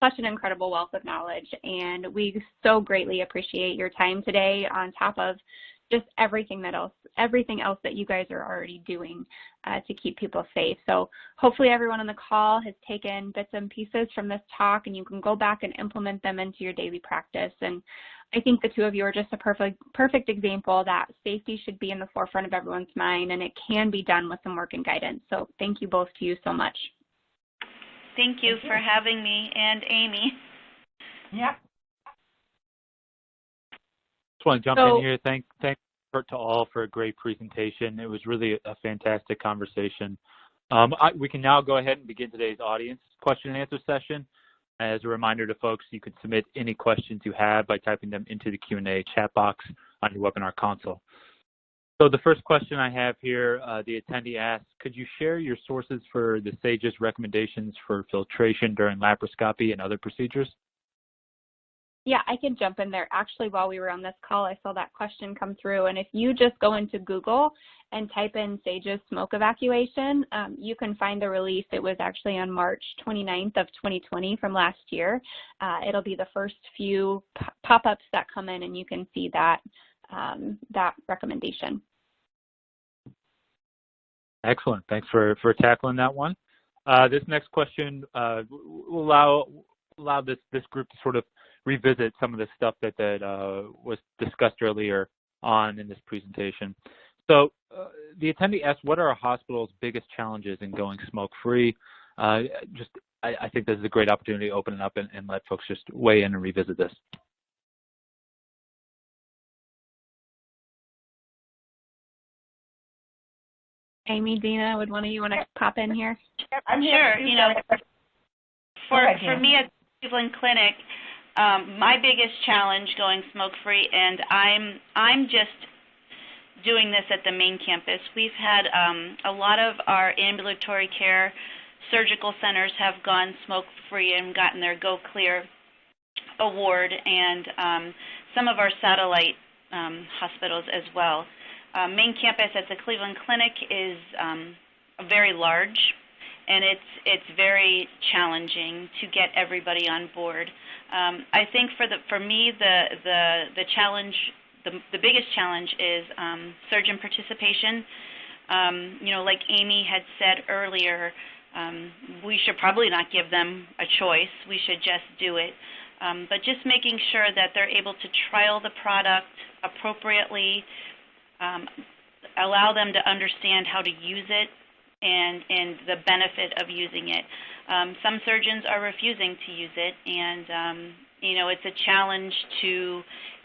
such an incredible wealth of knowledge, and we so greatly appreciate your time today, on top of just everything else that you guys are already doing to keep people safe. So hopefully everyone on the call has taken bits and pieces from this talk, and you can go back and implement them into your daily practice. And I think the two of you are just a perfect example that safety should be in the forefront of everyone's mind, and it can be done with some work and guidance. So thank you both to you so much. Thank you for having me, and Amy. Yeah. Just want to jump in here. Thank to all for a great presentation. It was really a fantastic conversation. We can now go ahead and begin today's audience question and answer session. As a reminder to folks, you can submit any questions you have by typing them into the Q&A chat box on your webinar console. So the first question I have here, the attendee asks, could you share your sources for the SAGE's recommendations for filtration during laparoscopy and other procedures? Yeah, I can jump in there. Actually, while we were on this call, I saw that question come through. And if you just go into Google and type in SAGE's smoke evacuation, you can find the release. It was actually on March 29th of 2020 from last year. It'll be the first few pop-ups that come in, and you can see that, that recommendation. Excellent. Thanks for tackling that one. This next question will allow this group to sort of revisit some of the stuff that was discussed earlier on in this presentation. So the attendee asked, what are a hospital's biggest challenges in going smoke-free? I think this is a great opportunity to open it up and let folks just weigh in and revisit this. Amy, Dina, would one of you want to pop in here? I'm sure. You know, for me at Cleveland Clinic, my biggest challenge going smoke-free, and I'm just doing this at the main campus. We've had a lot of our ambulatory care surgical centers have gone smoke-free and gotten their Go Clear award, and some of our satellite hospitals as well. Main campus at the Cleveland Clinic is very large, and it's very challenging to get everybody on board. I think for me the challenge, the biggest challenge is surgeon participation. You know, like Amy had said earlier, we should probably not give them a choice. We should just do it. But just making sure that they're able to trial the product appropriately, allow them to understand how to use it and the benefit of using it. Some surgeons are refusing to use it, and you know, it's a challenge to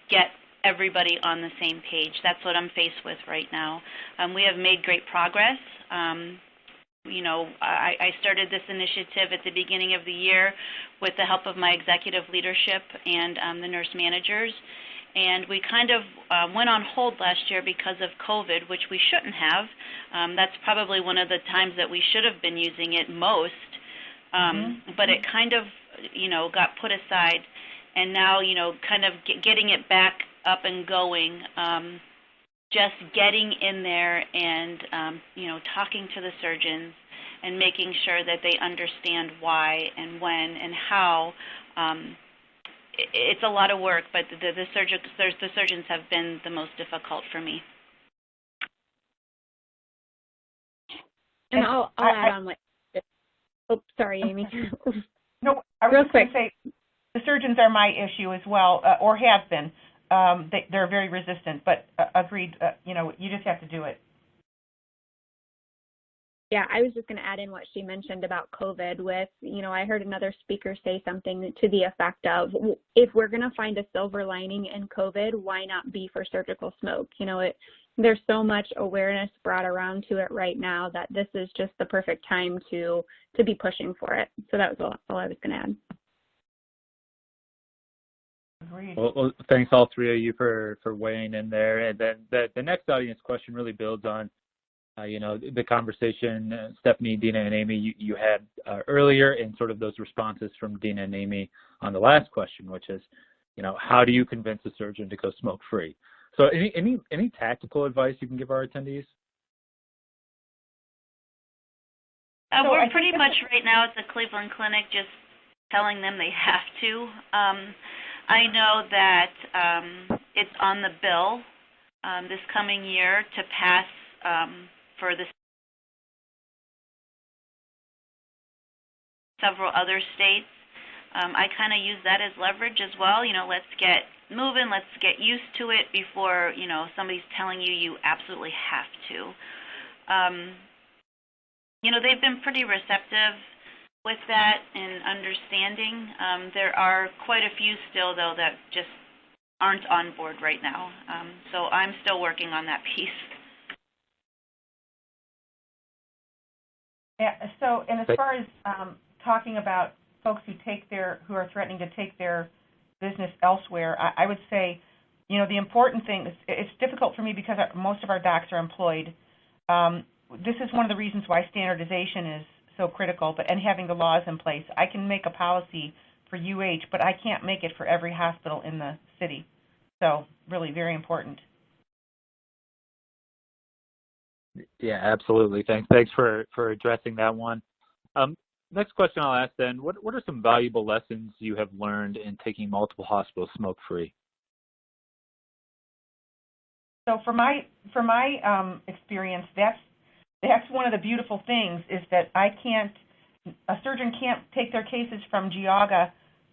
get everybody on the same page. That's what I'm faced with right now. We have made great progress. You know, I started this initiative at the beginning of the year with the help of my executive leadership and the nurse managers. And we kind of went on hold last year because of COVID, which we shouldn't have. That's probably one of the times that we should have been using it most. But it kind of, you know, got put aside. And now, you know, kind of getting it back up and going, just getting in there and, you know, talking to the surgeons and making sure that they understand why and when and how. It's a lot of work, but the surgeons have been the most difficult for me. And I'll add on what. Oh, sorry, Amy. No, I was just going to say the surgeons are my issue as well, or have been. They're very resistant, but agreed. You know, you just have to do it. Yeah, I was just going to add in what she mentioned about COVID with, you know, I heard another speaker say something to the effect of, if we're going to find a silver lining in COVID, why not be for surgical smoke? You know, there's so much awareness brought around to it right now that this is just the perfect time to be pushing for it. So that was all I was going to add. Agreed. Well, thanks all three of you for weighing in there. And then the next audience question really builds on you know, the conversation Stephanie, Dina, and Amy you had earlier, and sort of those responses from Dina and Amy on the last question, which is, you know, how do you convince a surgeon to go smoke-free? So any tactical advice you can give our attendees? We're pretty much right now at the Cleveland Clinic just telling them they have to. I know that it's on the bill this coming year to pass for the several other states. I kind of use that as leverage as well. You know, let's get moving, let's get used to it before, you know, somebody's telling you you absolutely have to. You know, they've been pretty receptive with that and understanding. There are quite a few still, though, that just aren't on board right now. So I'm still working on that piece. Yeah, so, and as far as talking about folks who are threatening to take their business elsewhere, I would say, you know, the important thing is it's difficult for me because most of our docs are employed. This is one of the reasons why standardization is so critical, and having the laws in place. I can make a policy for UH, but I can't make it for every hospital in the city. So really very important. Yeah, absolutely. Thanks for addressing that one. Next question I'll ask then, what are some valuable lessons you have learned in taking multiple hospitals smoke-free? So for my experience, that's one of the beautiful things is that a surgeon can't take their cases from Geauga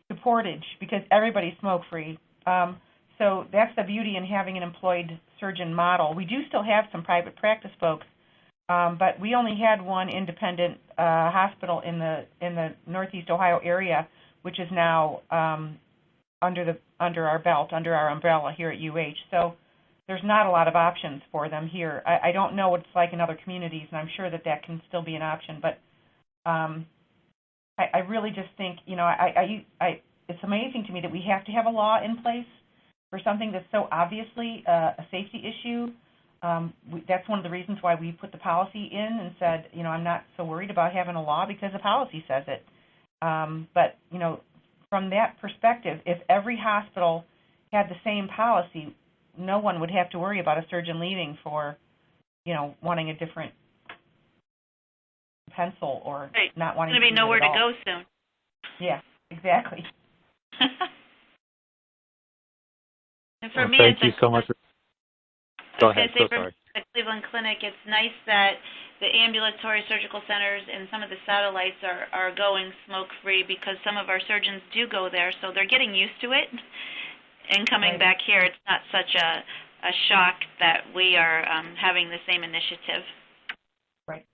to Portage because everybody's smoke-free. So that's the beauty in having an employed surgeon model. We do still have some private practice folks, but we only had one independent hospital in the Northeast Ohio area, which is now under our belt, under our umbrella here at UH. So there's not a lot of options for them here. I don't know what it's like in other communities, and I'm sure that can still be an option. But I really just think, you know, it's amazing to me that we have to have a law in place for something that's so obviously a safety issue. That's one of the reasons why we put the policy in and said, you know, I'm not so worried about having a law because the policy says it. But, you know, from that perspective, if every hospital had the same policy, no one would have to worry about a surgeon leaving for, you know, wanting a different pencil or right. not wanting to be nowhere to go soon. Yeah, exactly. And for me, thank you so much. Go ahead. So sorry. At Cleveland Clinic, it's nice that the ambulatory surgical centers and some of the satellites are going smoke-free because some of our surgeons do go there, so they're getting used to it. And coming back here, it's not such a shock that we are having the same initiative. Right.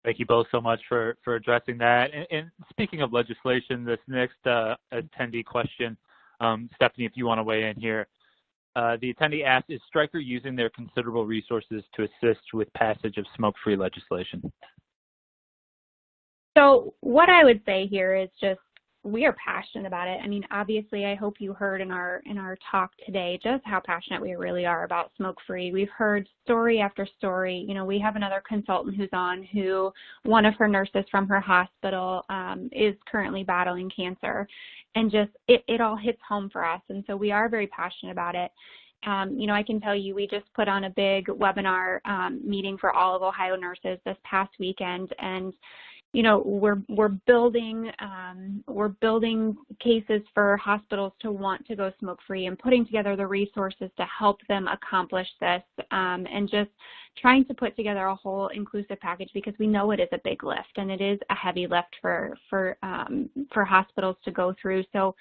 Thank you both so much for addressing that. And speaking of legislation, this next attendee question, Stephanie, if you want to weigh in here. The attendee asked, is Stryker using their considerable resources to assist with passage of smoke-free legislation? So what I would say here is just we are passionate about it. I mean, obviously, I hope you heard in our talk today just how passionate we really are about smoke-free. We've heard story after story. You know, we have another consultant who's on who one of her nurses from her hospital is currently battling cancer. And just it all hits home for us. And so we are very passionate about it. You know, I can tell you we just put on a big webinar meeting for all of Ohio nurses this past weekend. And you know, we're building cases for hospitals to want to go smoke-free and putting together the resources to help them accomplish this, and just trying to put together a whole inclusive package because we know it is a big lift and it is a heavy lift for hospitals to go through. So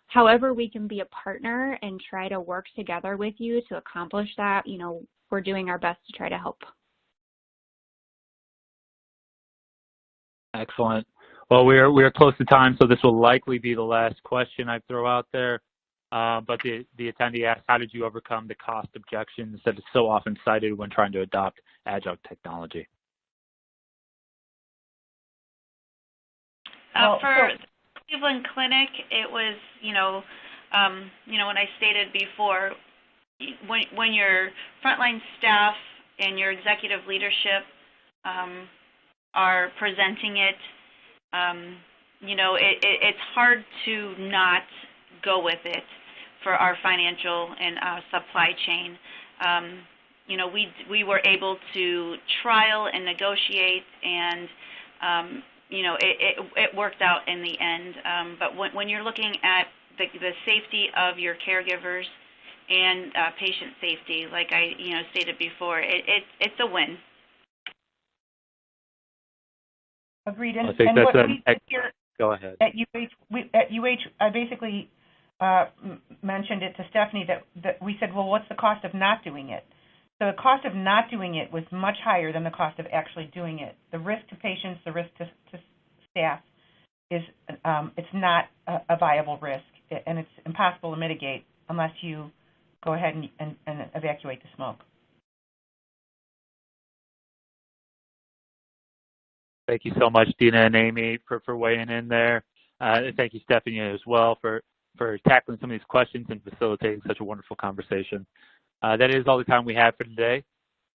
however we can be a partner and try to work together with you to accomplish that, you know, we're doing our best to try to help. Excellent. Well, we're close to time, so this will likely be the last question I throw out there. But the attendee asked, how did you overcome the cost objections that is so often cited when trying to adopt adjunct technology? For Cleveland Clinic, it was, you know, when I stated before, when your frontline staff and your executive leadership are presenting it, you know, it's hard to not go with it for our financial and supply chain. You know, we were able to trial and negotiate, and you know, it worked out in the end. But when you're looking at the safety of your caregivers and patient safety, like I stated before. It's a win. Agreed. I think and that's what we did here go ahead. at UH, I basically mentioned it to Stephanie that we said, well, what's the cost of not doing it? So the cost of not doing it was much higher than the cost of actually doing it. The risk to patients, the risk to staff is it's not a viable risk, and it's impossible to mitigate unless you go ahead and evacuate the smoke. Thank you so much, Dina and Amy, for weighing in there. And thank you, Stephanie, as well, for tackling some of these questions and facilitating such a wonderful conversation. That is all the time we have for today.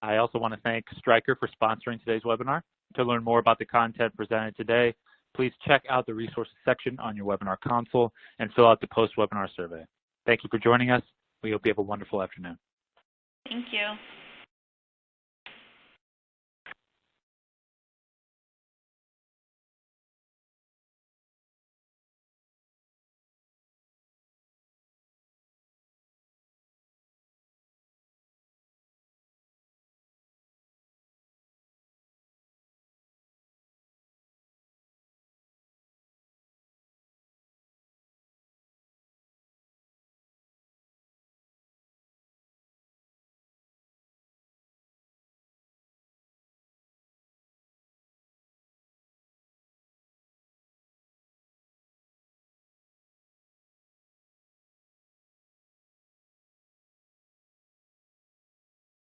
I also want to thank Stryker for sponsoring today's webinar. To learn more about the content presented today, please check out the resources section on your webinar console and fill out the post-webinar survey. Thank you for joining us. We hope you have a wonderful afternoon. Thank you.